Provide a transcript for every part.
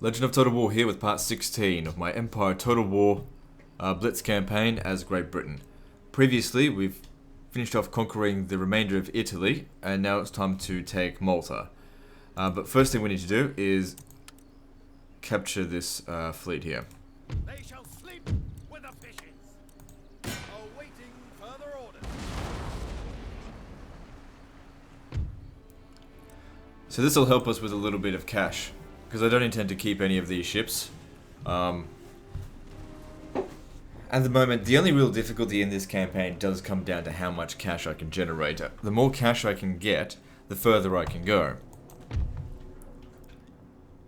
Legend of Total War here with part 16 of my Empire Total War Blitz Campaign as Great Britain. Previously, we've finished off conquering the remainder of Italy, and now it's time to take Malta. But first thing we need to do is capture this fleet here. They shall sleep with the fishes, awaiting further orders. So this will help us with a little bit of cash, because I don't intend to keep any of these ships. At the moment, the only real difficulty in this campaign does come down to how much cash I can generate. The more cash I can get, the further I can go. I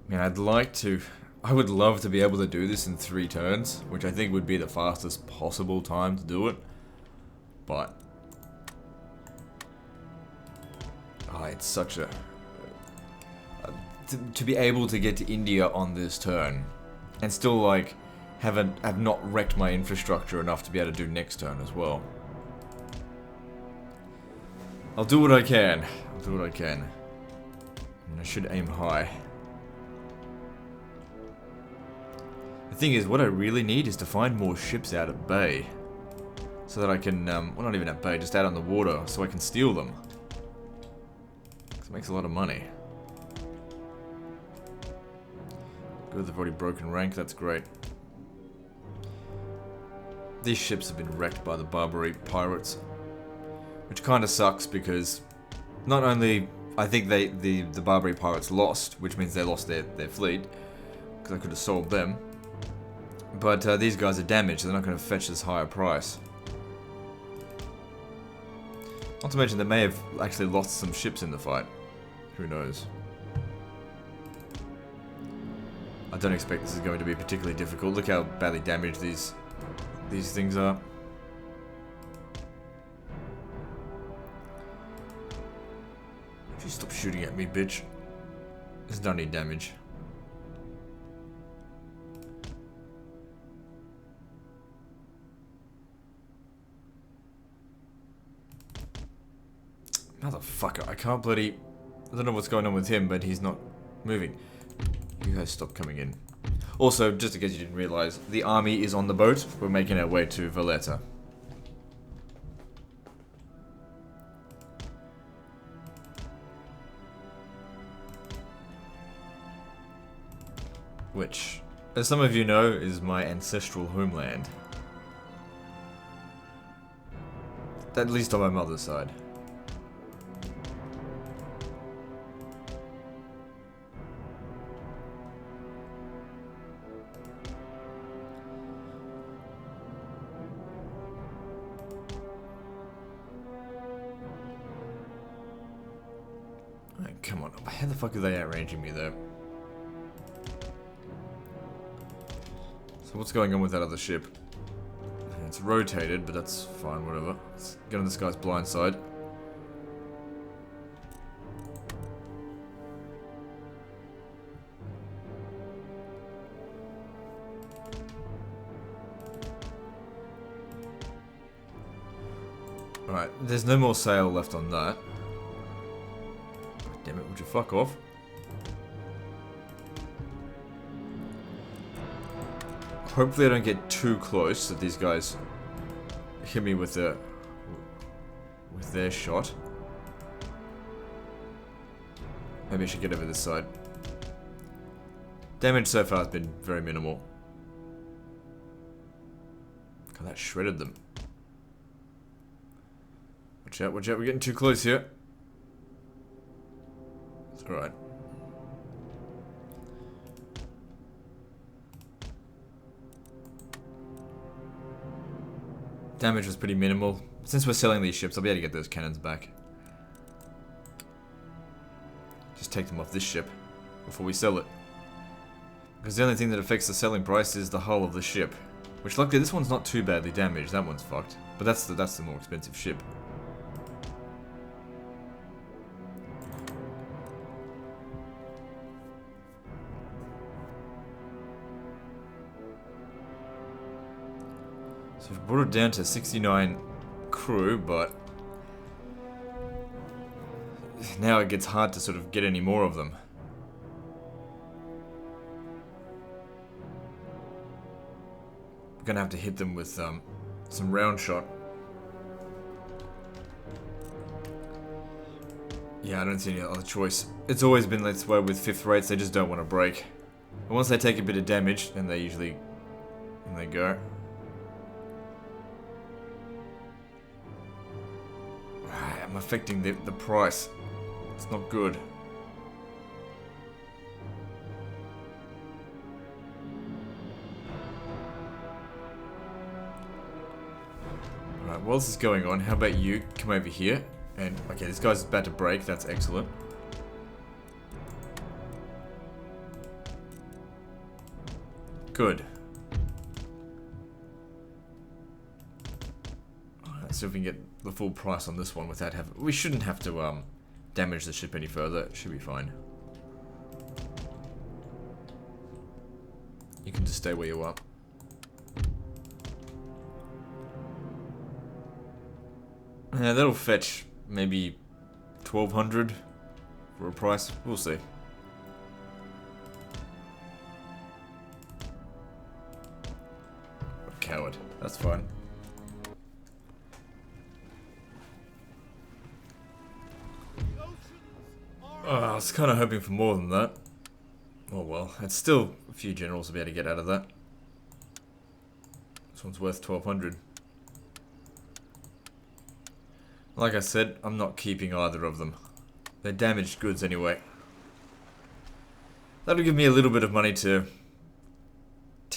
mean, I would love to be able to do this in 3 turns, which I think would be the fastest possible time to do it. But it's such a... to be able to get to India on this turn, and still, like, have not wrecked my infrastructure enough to be able to do next turn as well. I'll do what I can. And I should aim high. The thing is, what I really need is to find more ships out at bay. So that I can, well, not even at bay, just out on the water, so I can steal them. Because it makes a lot of money. Good, they've already broken rank, that's great. These ships have been wrecked by the Barbary pirates, which kind of sucks because not only I think the Barbary pirates lost, which means they lost their fleet, because I could have sold them, but these guys are damaged, so they're not going to fetch this higher price. Not to mention they may have actually lost some ships in the fight. Who knows? I don't expect this is going to be particularly difficult. Look how badly damaged these things are. Would you stop shooting at me, bitch? This don't need damage. Motherfucker, I can't bloody... I don't know what's going on with him, but he's not moving. You guys stop coming in. Also, just in case you didn't realize, the army is on the boat. We're making our way to Valletta. Which, as some of you know, is my ancestral homeland. At least on my mother's side. Come on, how the fuck are they outranging me though? So what's going on with that other ship? It's rotated, but that's fine, whatever. Let's get on this guy's blind side. Alright, there's no more sail left on that. Damn it, would you fuck off? Hopefully I don't get too close that these guys hit me with their shot. Maybe I should get over this side. Damage so far has been very minimal. God, that shredded them. Watch out, we're getting too close here. Alright. Damage was pretty minimal. Since we're selling these ships, I'll be able to get those cannons back. Just take them off this ship before we sell it. Because the only thing that affects the selling price is the hull of the ship. Which, luckily, this one's not too badly damaged. That one's fucked. But that's the more expensive ship. So we've brought it down to 69 crew, but now it gets hard to sort of get any more of them. We're gonna have to hit them with some round shot. Yeah, I don't see any other choice. It's always been this way with 5th rates, they just don't want to break. But once they take a bit of damage, then they usually... and they go. I'm affecting the price. It's not good. Alright, while this is going on, how about you come over here? And, okay, this guy's about to break, that's excellent. Good. Alright, see if we can get the full price on this one without having... We shouldn't have to damage the ship any further, it should be fine. You can just stay where you are. Yeah, that'll fetch maybe 1,200 for a price. We'll see. A coward. That's fine. Oh, I was kind of hoping for more than that. Oh well, it's still a few generals to be able to get out of that. This one's worth 1,200. Like I said, I'm not keeping either of them. They're damaged goods anyway. That'll give me a little bit of money to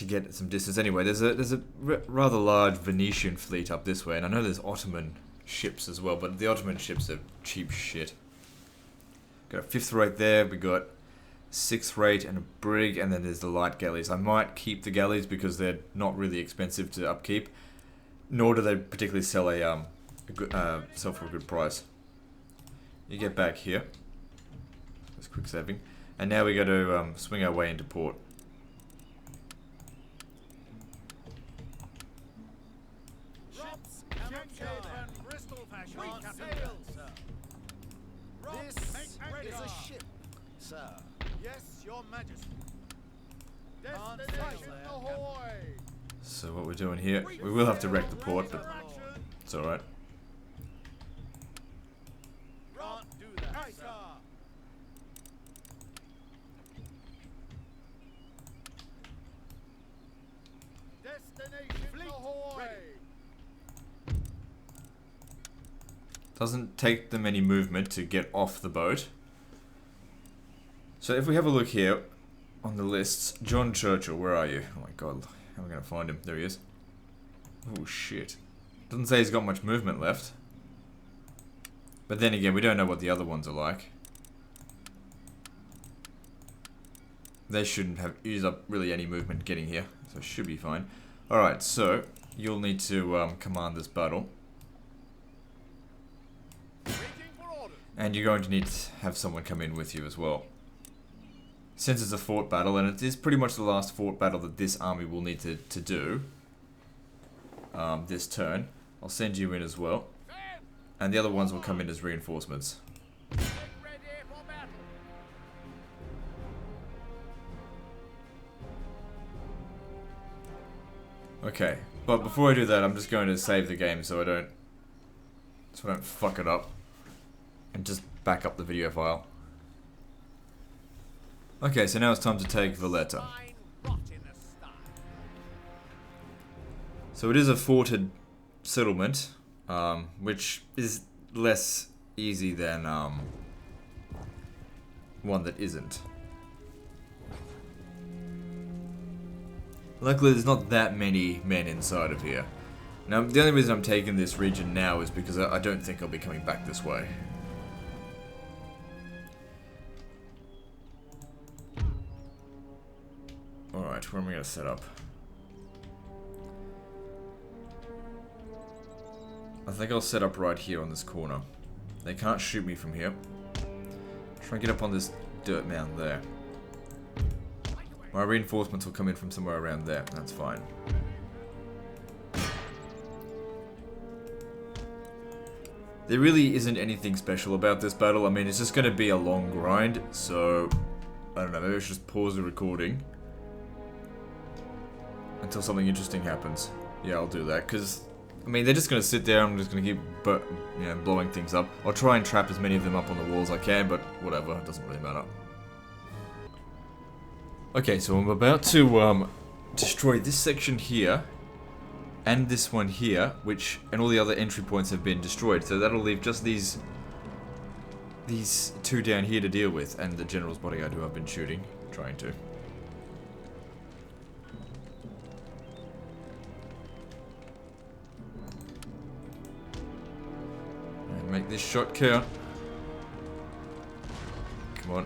get some distance anyway. There's a rather large Venetian fleet up this way, and I know there's Ottoman ships as well, but the Ottoman ships are cheap shit. Got a 5th rate there, we got 6th rate and a brig, and then there's the light galleys. I might keep the galleys because they're not really expensive to upkeep, nor do they particularly sell sell for a good price. You get back here. Just quick saving. And now we got to swing our way into port. This is a ship, sir. Yes, your majesty. Destination ahoy! So what we're doing here, we will have to wreck the port, but it's alright. Doesn't take them any movement to get off the boat. So if we have a look here on the lists, John Churchill, where are you? Oh my god, how am I going to find him? There he is. Oh shit. Doesn't say he's got much movement left. But then again, we don't know what the other ones are like. They shouldn't have used up really any movement getting here, so it should be fine. Alright, so you'll need to command this battle. And you're going to need to have someone come in with you as well. Since it's a fort battle, and it is pretty much the last fort battle that this army will need to do this turn, I'll send you in as well. And the other ones will come in as reinforcements. Okay, but before I do that, I'm just going to save the game so I don't fuck it up. And just back up the video file. Okay, so now it's time to take Valletta. So it is a forted settlement, which is less easy than one that isn't. Luckily, there's not that many men inside of here. Now, the only reason I'm taking this region now is because I don't think I'll be coming back this way. Alright, where am I going to set up? I think I'll set up right here on this corner. They can't shoot me from here. Try and get up on this dirt mound there. My reinforcements will come in from somewhere around there. That's fine. There really isn't anything special about this battle. I mean, it's just going to be a long grind, so I don't know, maybe I should just pause the recording until something interesting happens. Yeah, I'll do that, because, I mean, they're just going to sit there, I'm just going to keep blowing things up. I'll try and trap as many of them up on the walls as I can, but whatever, it doesn't really matter. Okay, so I'm about to destroy this section here, and this one here, and all the other entry points have been destroyed, so that'll leave just these two down here to deal with, and the general's bodyguard who I've been trying to. And make this shot count. Come on.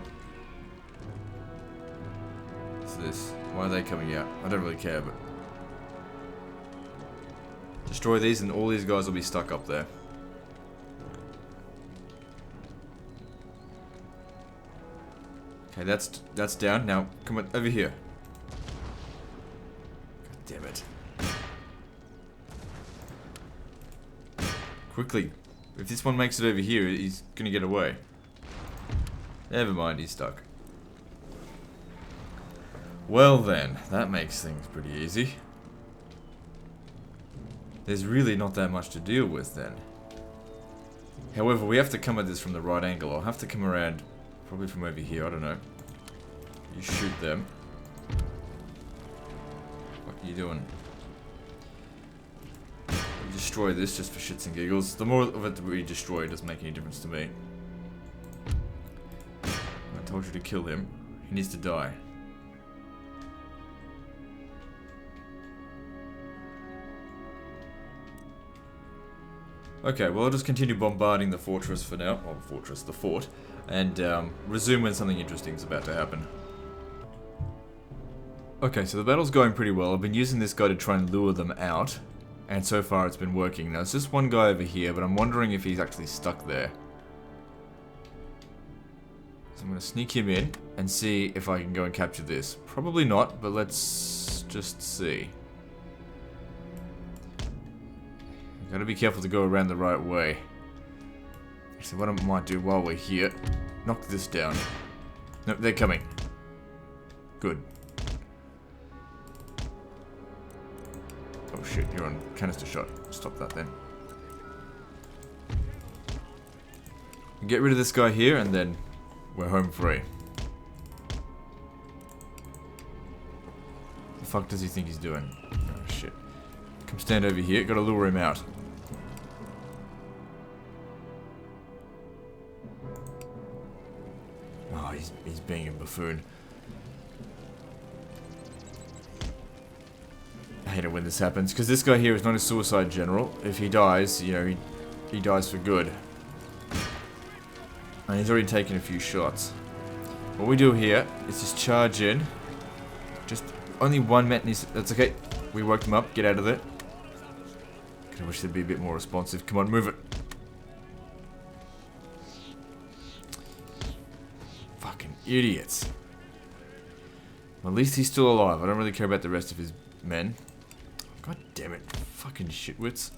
What's this? Why are they coming out? I don't really care, but... Destroy these and all these guys will be stuck up there. Okay, that's down. Now, come on, over here. God damn it. Quickly. If this one makes it over here, he's gonna get away. Never mind, he's stuck. Well then, that makes things pretty easy. There's really not that much to deal with then. However, we have to come at this from the right angle. I'll have to come around probably from over here, I don't know. You shoot them. What are you doing? You destroy this just for shits and giggles. The more of it that we destroy doesn't make any difference to me. I told you to kill him. He needs to die. Okay, well I'll just continue bombarding the fortress for now. Well, the fort. And resume when something interesting is about to happen. Okay, so the battle's going pretty well. I've been using this guy to try and lure them out. And so far it's been working. Now there's just one guy over here, but I'm wondering if he's actually stuck there. So I'm going to sneak him in and see if I can go and capture this. Probably not, but let's just see. Gotta be careful to go around the right way. So what I might do while we're here, knock this down. No, they're coming. Good. Oh shit, you're on canister shot. Stop that then. Get rid of this guy here and then we're home free. The fuck does he think he's doing? Oh shit. Come stand over here, gotta lure him out. Oh, he's being a buffoon. I hate it when this happens, because this guy here is not a suicide general. If he dies, you know, he dies for good. And he's already taken a few shots. What we do here is just charge in. Just only one man needs... That's okay. We worked him up. Get out of there. I wish they'd be a bit more responsive. Come on, move it. Fucking idiots. Well, at least he's still alive. I don't really care about the rest of his men. God damn it. Fucking shitwits.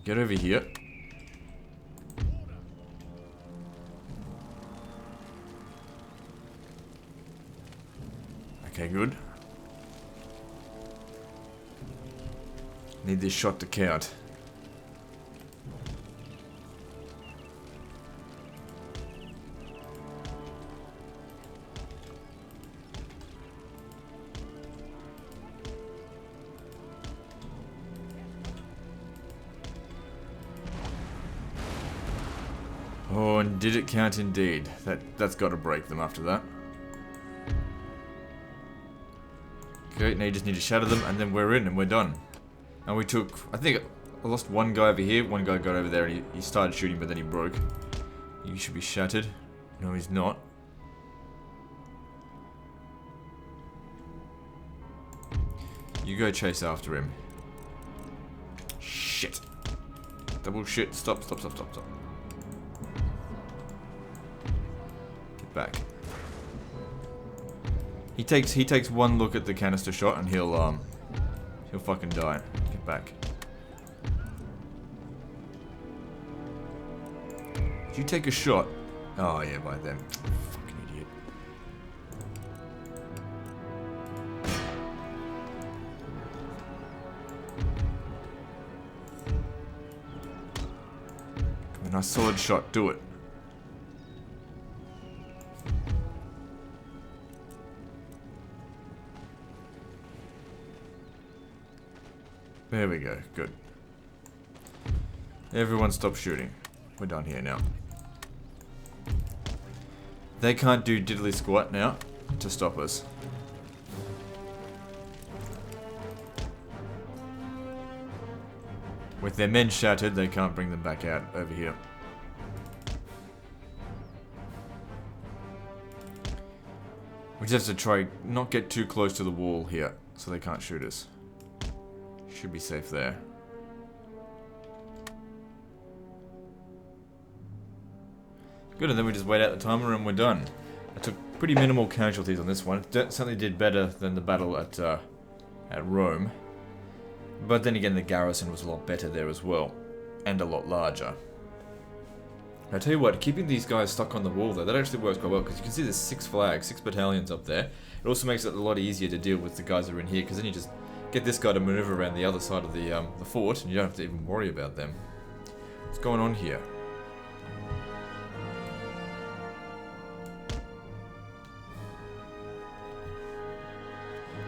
Get over here. Okay, good. Need this shot to count. Oh, and did it count indeed? That's got to break them after that. Okay, now you just need to shatter them, and then we're in, and we're done. And we took, I think I lost one guy over here, one guy got over there, and he started shooting, but then he broke. He should be shattered. No, he's not. You go chase after him. Shit. Double shit. Stop. Get back. He takes one look at the canister shot and he'll fucking die. Get back. Did you take a shot? Oh yeah, by them. Fucking idiot. Nice solid shot, do it. There we go, good. Everyone stop shooting. We're done here now. They can't do diddly squat now to stop us. With their men shattered, they can't bring them back out over here. We just have to try not get too close to the wall here, so they can't shoot us. Should be safe there. Good, and then we just wait out the timer and we're done. I took pretty minimal casualties on this one. It certainly did better than the battle at Rome. But then again, the garrison was a lot better there as well. And a lot larger. I tell you what, keeping these guys stuck on the wall though, that actually works quite well, because you can see there's 6 flags, 6 battalions up there. It also makes it a lot easier to deal with the guys that are in here, because then you just get this guy to maneuver around the other side of the fort, and you don't have to even worry about them. What's going on here?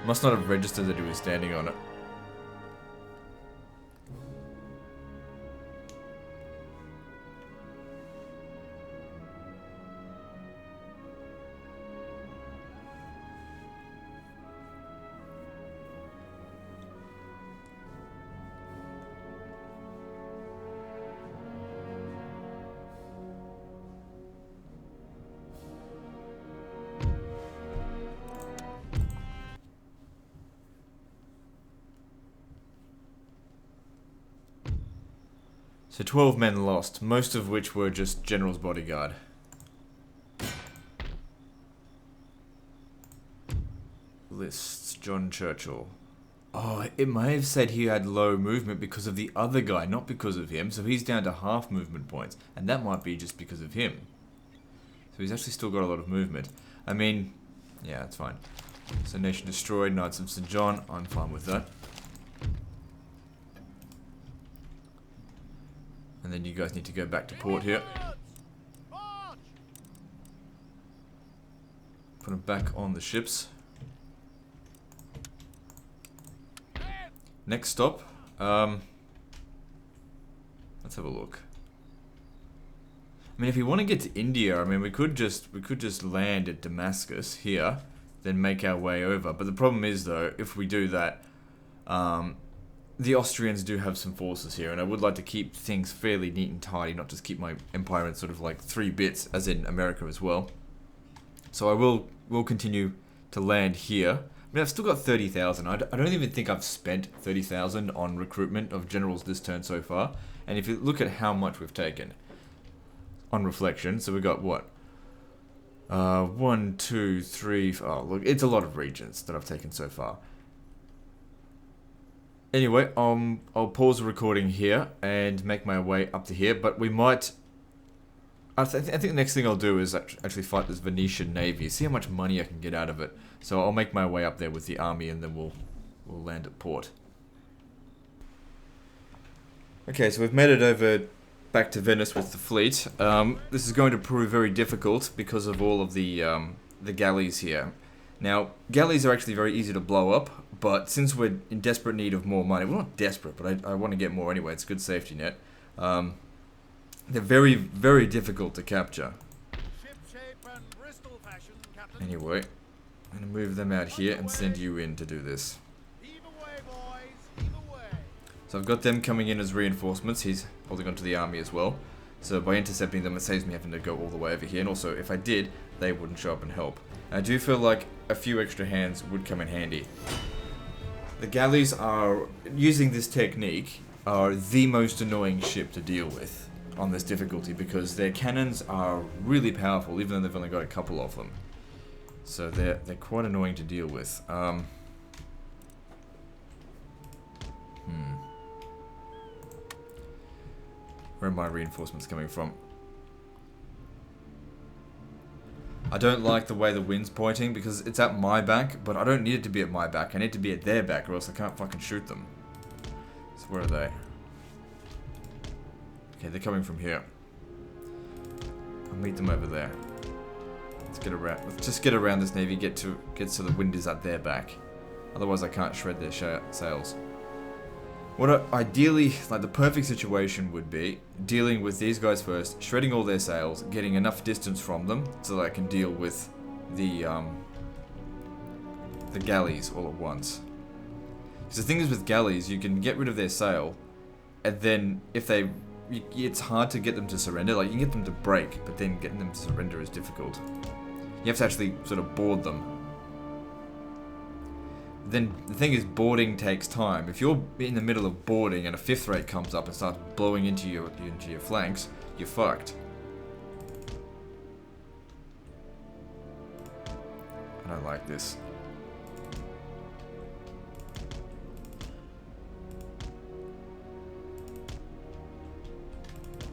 Must not have registered that he was standing on it. So 12 men lost, most of which were just General's bodyguard. Lists, John Churchill. Oh, it may have said he had low movement because of the other guy, not because of him. So he's down to half movement points, and that might be just because of him. So he's actually still got a lot of movement. I mean, yeah, that's fine. So nation destroyed, Knights of St. John, I'm fine with that. And then you guys need to go back to port here. Put them back on the ships. Next stop. Let's have a look. I mean, if we want to get to India, I mean, we could just land at Damascus here, then make our way over. But the problem is, though, if we do that, the Austrians do have some forces here, and I would like to keep things fairly neat and tidy, not just keep my empire in sort of like 3 bits, as in America as well. So I will continue to land here. I mean, I've still got 30,000. I don't even think I've spent 30,000 on recruitment of generals this turn so far. And if you look at how much we've taken on reflection, so we've got what? 1, 2, 3. Oh, look, it's a lot of regions that I've taken so far. Anyway, I'll pause the recording here and make my way up to here, but we might... I think the next thing I'll do is actually fight this Venetian navy, see how much money I can get out of it. So I'll make my way up there with the army, and then we'll land at port. Okay, so we've made it over back to Venice with the fleet. This is going to prove very difficult because of all of the galleys here. Now, galleys are actually very easy to blow up, but since we're in desperate need of more money, we're not desperate, but I want to get more anyway, it's a good safety net. They're very, very difficult to capture. Anyway, I'm going to move them out here and send you in to do this. So I've got them coming in as reinforcements. He's holding on to the army as well. So by intercepting them, it saves me having to go all the way over here. And also, if I did, they wouldn't show up and help. I do feel like a few extra hands would come in handy. The galleys are, using this technique, are the most annoying ship to deal with on this difficulty, because their cannons are really powerful, even though they've only got a couple of them. So they're quite annoying to deal with. Where are my reinforcements coming from? I don't like the way the wind's pointing, because it's at my back, but I don't need it to be at my back. I need it to be at their back, or else I can't fucking shoot them. So where are they? Okay, they're coming from here. I'll meet them over there. Let's get around. Let's just get around this navy. Get so the wind is at their back. Otherwise, I can't shred their sails. What ideally, like the perfect situation would be dealing with these guys first, shredding all their sails, getting enough distance from them so that I can deal with the galleys all at once. Because the thing is with galleys, you can get rid of their sail, and then if they, it's hard to get them to surrender. Like you can get them to break, but then getting them to surrender is difficult. You have to actually sort of board them. Then the thing is, boarding takes time. If you're in the middle of boarding and a fifth rate comes up and starts blowing into your flanks, you're fucked. I don't like this.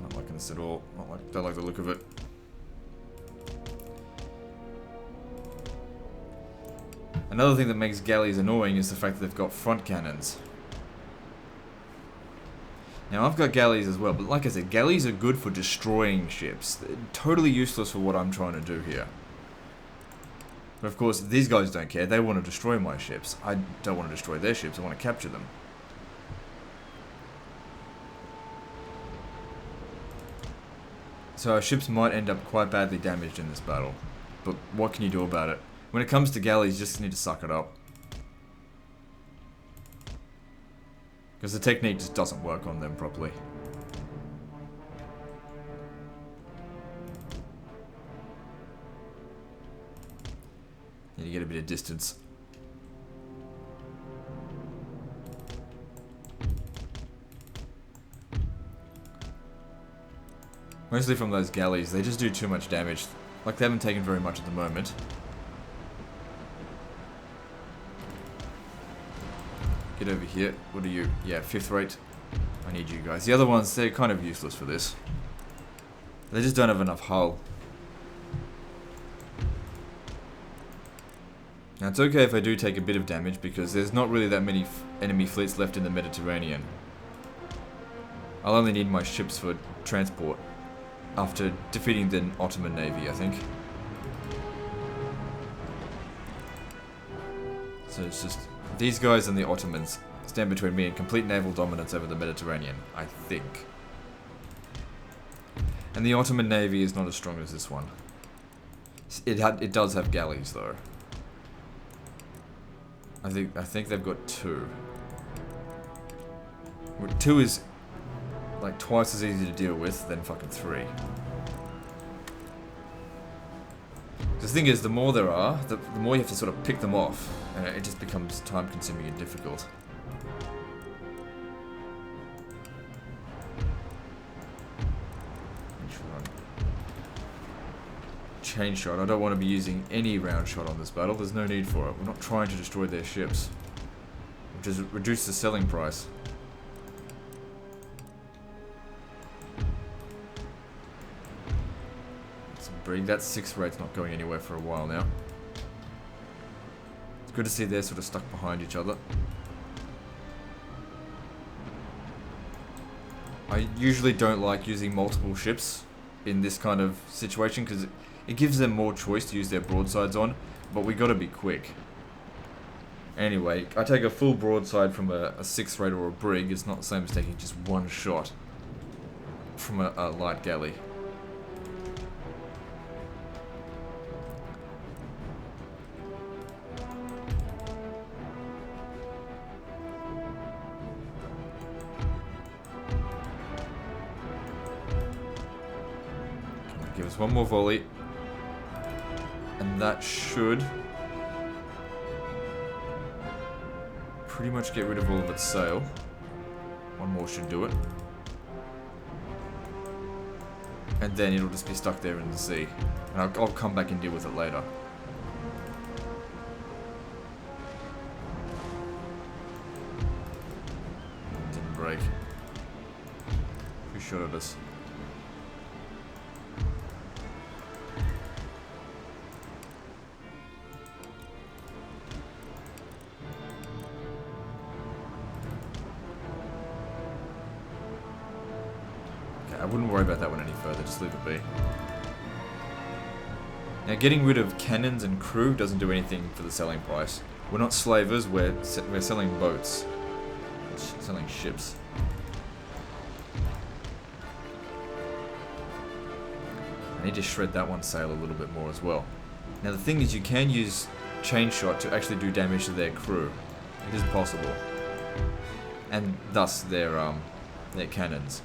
Not liking this at all. Don't like the look of it. Another thing that makes galleys annoying is the fact that they've got front cannons. Now I've got galleys as well, but like I said, galleys are good for destroying ships. They're totally useless for what I'm trying to do here. But of course, these guys don't care. They want to destroy my ships. I don't want to destroy their ships. I want to capture them. So our ships might end up quite badly damaged in this battle. But what can you do about it? When it comes to galleys, you just need to suck it up. Because the technique just doesn't work on them properly. Need to get a bit of distance. Mostly from those galleys, they just do too much damage. Like they haven't taken very much at the moment. Get over here. What are you? Yeah, fifth rate. I need you guys. The other ones, they're kind of useless for this. They just don't have enough hull. Now it's okay if I do take a bit of damage because there's not really that many enemy fleets left in the Mediterranean. I'll only need my ships for transport after defeating the Ottoman Navy, I think. So it's just these guys and the Ottomans stand between me and complete naval dominance over the Mediterranean, I think. And the Ottoman Navy is not as strong as this one. It does have galleys though. I think they've got 2. 2 is like twice as easy to deal with than fucking 3. The thing is, the more there are, the more you have to sort of pick them off, and it just becomes time-consuming and difficult. Chain shot. I don't want to be using any round shot on this battle. There's no need for it. We're not trying to destroy their ships. Which is reduce the selling price. Brig. That 6th rate's not going anywhere for a while now. It's good to see they're sort of stuck behind each other. I usually don't like using multiple ships in this kind of situation because it gives them more choice to use their broadsides on, but we gotta be quick. Anyway, I take a full broadside from a 6th rate or a brig. It's not the same as taking just one shot from a light galley. Give us one more volley, and that should pretty much get rid of all of its sail. One more should do it, and then it'll just be stuck there in the sea, and I'll come back and deal with it later. Didn't break. Who shot at us? I wouldn't worry about that one any further, just leave it be. Now, getting rid of cannons and crew doesn't do anything for the selling price. We're not slavers, we're selling boats. Selling ships. I need to shred that one sail a little bit more as well. Now the thing is, you can use chain shot to actually do damage to their crew. It is possible. And thus their cannons.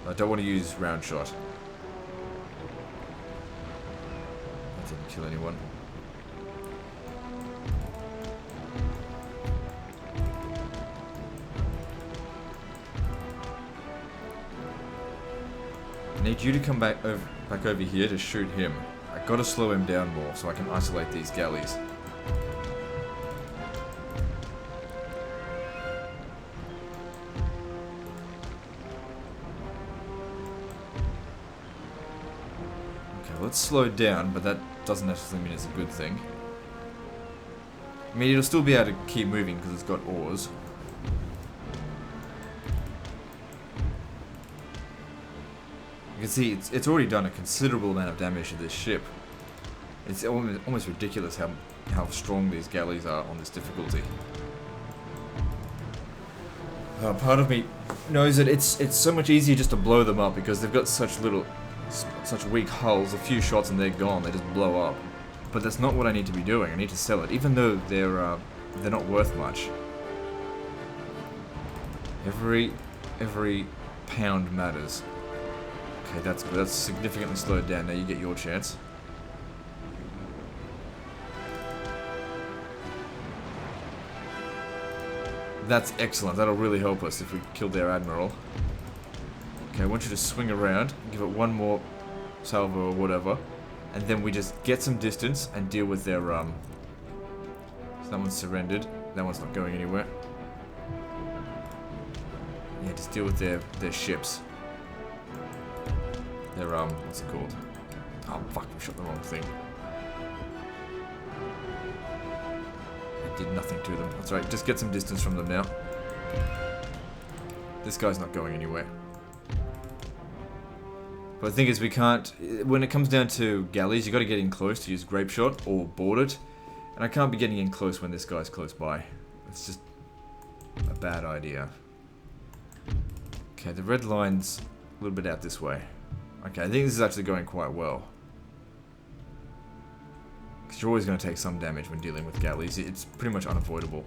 I don't want to use round shot. That didn't kill anyone. I need you to come back over here to shoot him. I gotta slow him down more so I can isolate these galleys. Okay, let's slow down, but that doesn't necessarily mean it's a good thing. I mean, it'll still be able to keep moving because it's got oars. You can see it's already done a considerable amount of damage to this ship. It's almost ridiculous how strong these galleys are on this difficulty. Part of me knows that it's so much easier just to blow them up because they've got such weak hulls. A few shots and they're gone. They just blow up. But that's not what I need to be doing. I need to sell it, even though they're not worth much. Every pound matters. Okay, that's good. That's significantly slowed down. Now you get your chance. That's excellent. That'll really help us if we kill their admiral. Okay, I want you to swing around, give it one more salvo or whatever, and then we just get some distance and deal with their So that one's surrendered. That one's not going anywhere. Yeah, just deal with their ships. Their what's it called? Oh fuck, we shot the wrong thing. It did nothing to them. That's right, just get some distance from them now. This guy's not going anywhere. But the thing is, we can't... When it comes down to galleys, you got to get in close to use grape shot or board it. And I can't be getting in close when this guy's close by. It's just a bad idea. Okay, the red line's a little bit out this way. Okay, I think this is actually going quite well. Because you're always going to take some damage when dealing with galleys. It's pretty much unavoidable.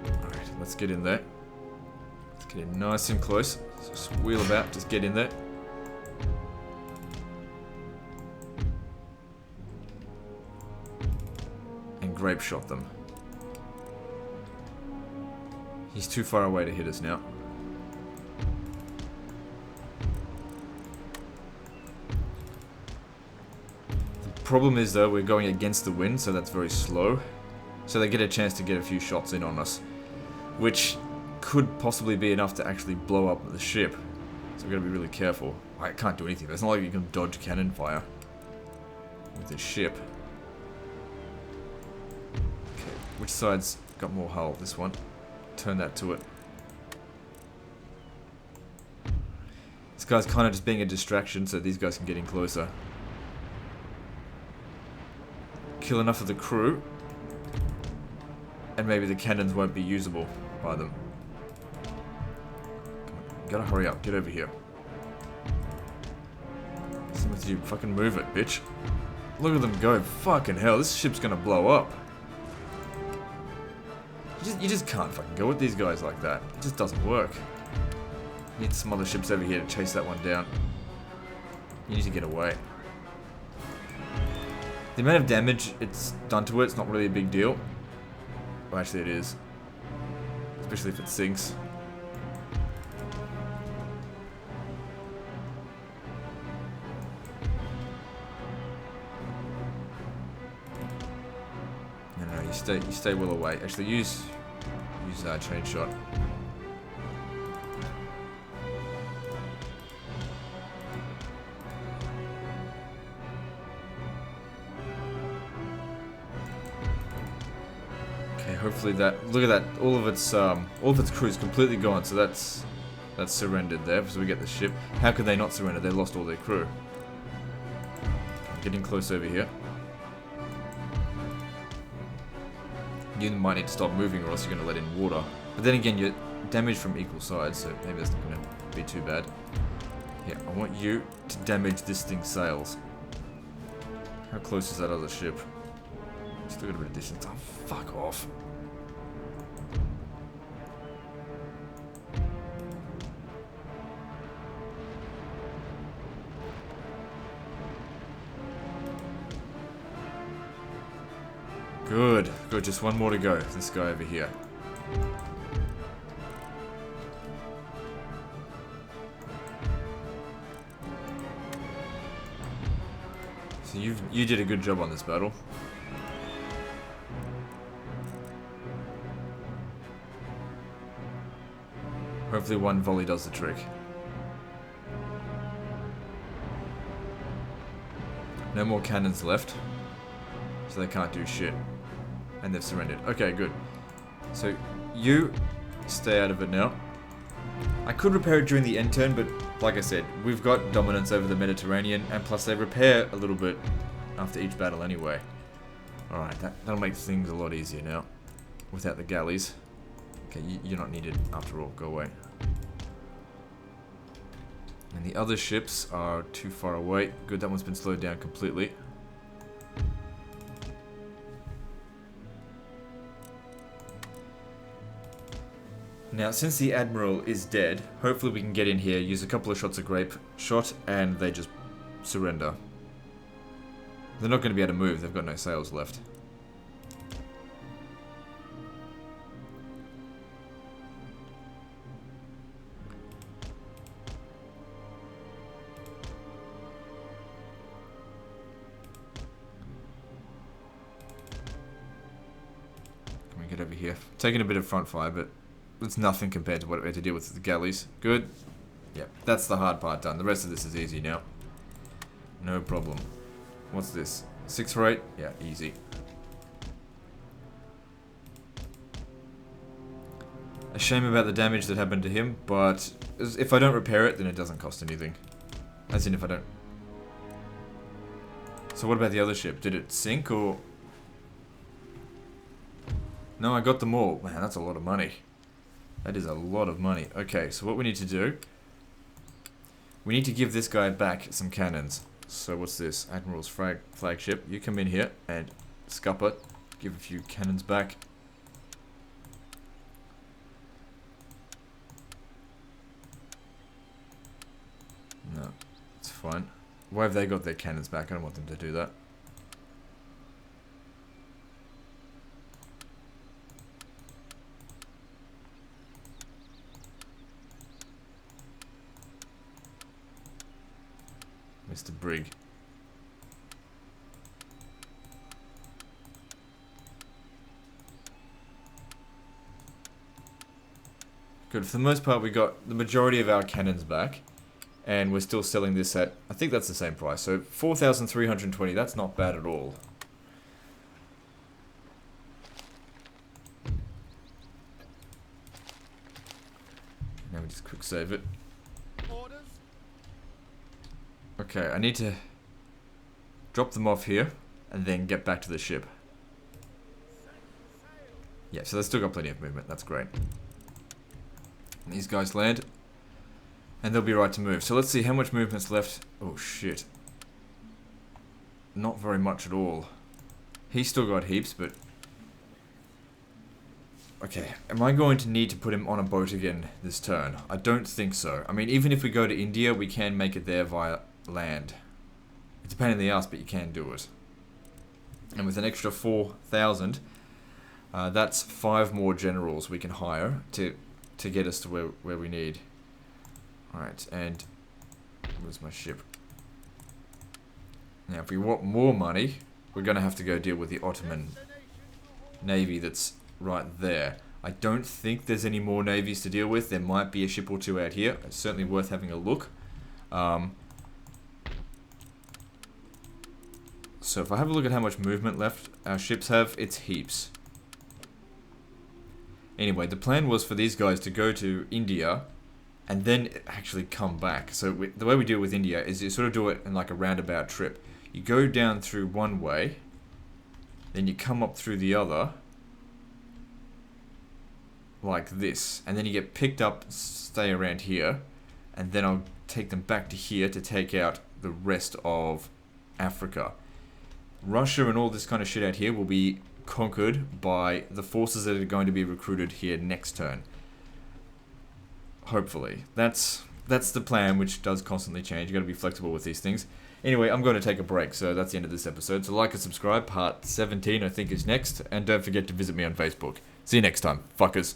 Alright, let's get in there. Let's get in nice and close. Just wheel about, just get in there. And grape shot them. He's too far away to hit us now. The problem is though, we're going against the wind, so that's very slow. So they get a chance to get a few shots in on us. Which could possibly be enough to actually blow up the ship. So we've got to be really careful. I can't do anything. It's not like you can dodge cannon fire with this ship. Okay, which side's got more hull? This one. Turn that to it. This guy's kind of just being a distraction so these guys can get in closer. Kill enough of the crew and maybe the cannons won't be usable by them. Come on, gotta hurry up, get over here. What's with you? Fucking move it, bitch. Look at them go. Fucking hell, this ship's gonna blow up. You just can't fucking go with these guys like that. It just doesn't work. You need some other ships over here to chase that one down. You need to get away. The amount of damage it's done to it's not really a big deal. Well, actually it is. Especially if it sinks. No, you stay well away. Actually, use chain shot. Okay, hopefully that. Look at that. All of its crew is completely gone. So that's That's surrendered there, so we get the ship. How could they not surrender? They lost all their crew. Getting close over here. You might need to stop moving or else you're going to let in water. But then again, you're damaged from equal sides, so maybe that's not going to be too bad. Yeah, I want you to damage this thing's sails. How close is that other ship? Still got a bit of distance. Oh, fuck off. Good. Good, just one more to go. This guy over here. So you did a good job on this battle. Hopefully one volley does the trick. No more cannons left. So they can't do shit. And they've surrendered. Okay, good. So you stay out of it now. I could repair it during the end turn, but like I said, we've got dominance over the Mediterranean, and plus they repair a little bit after each battle anyway. Alright, that'll make things a lot easier now. Without the galleys. Okay, you're not needed after all. Go away. And the other ships are too far away. Good, that one's been slowed down completely. Now, since the Admiral is dead, hopefully we can get in here, use a couple of shots of grape shot, and they just surrender. They're not going to be able to move, they've got no sails left. Can we get over here? Taking a bit of front fire, but it's nothing compared to what we had to deal with the galleys. Good. Yep, that's the hard part done. The rest of this is easy now. No problem. What's this? 6 for 8? Yeah, easy. A shame about the damage that happened to him, but if I don't repair it, then it doesn't cost anything. As in if I don't... So what about the other ship? Did it sink or... No, I got them all. Man, that's a lot of money. That is a lot of money. Okay, so what we need to do... We need to give this guy back some cannons. So what's this? Admiral's flagship. You come in here and scup it. Give a few cannons back. No, it's fine. Why have they got their cannons back? I don't want them to do that. Mr. Brig. Good. For the most part, we got the majority of our cannons back. And we're still selling this at... I think that's the same price. So, 4,320. That's not bad at all. Now we just quick save it. Okay, I need to drop them off here and then get back to the ship. Yeah, so they've still got plenty of movement. That's great. And these guys land and they'll be right to move. So let's see how much movement's left. Oh shit. Not very much at all. He's still got heaps, but... Okay, am I going to need to put him on a boat again this turn? I don't think so. I mean, even if we go to India, we can make it there via land. It's a pain in the ass, but you can do it. And with an extra 4,000, that's 5 more generals we can hire to get us to where we need. Alright, and where's my ship? Now, if we want more money, we're going to have to go deal with the Ottoman Navy that's right there. I don't think there's any more navies to deal with. There might be a ship or two out here. It's certainly worth having a look. So if I have a look at how much movement left our ships have, it's heaps. Anyway, the plan was for these guys to go to India and then actually come back. So the way we deal with India is you sort of do it in like a roundabout trip. You go down through one way, then you come up through the other, like this, and then you get picked up, stay around here, and then I'll take them back to here to take out the rest of Africa. Russia and all this kind of shit out here will be conquered by the forces that are going to be recruited here next turn. Hopefully. That's the plan, which does constantly change. You got to be flexible with these things. Anyway, I'm going to take a break, so that's the end of this episode. So like and subscribe. Part 17, I think, is next. And don't forget to visit me on Facebook. See you next time, fuckers.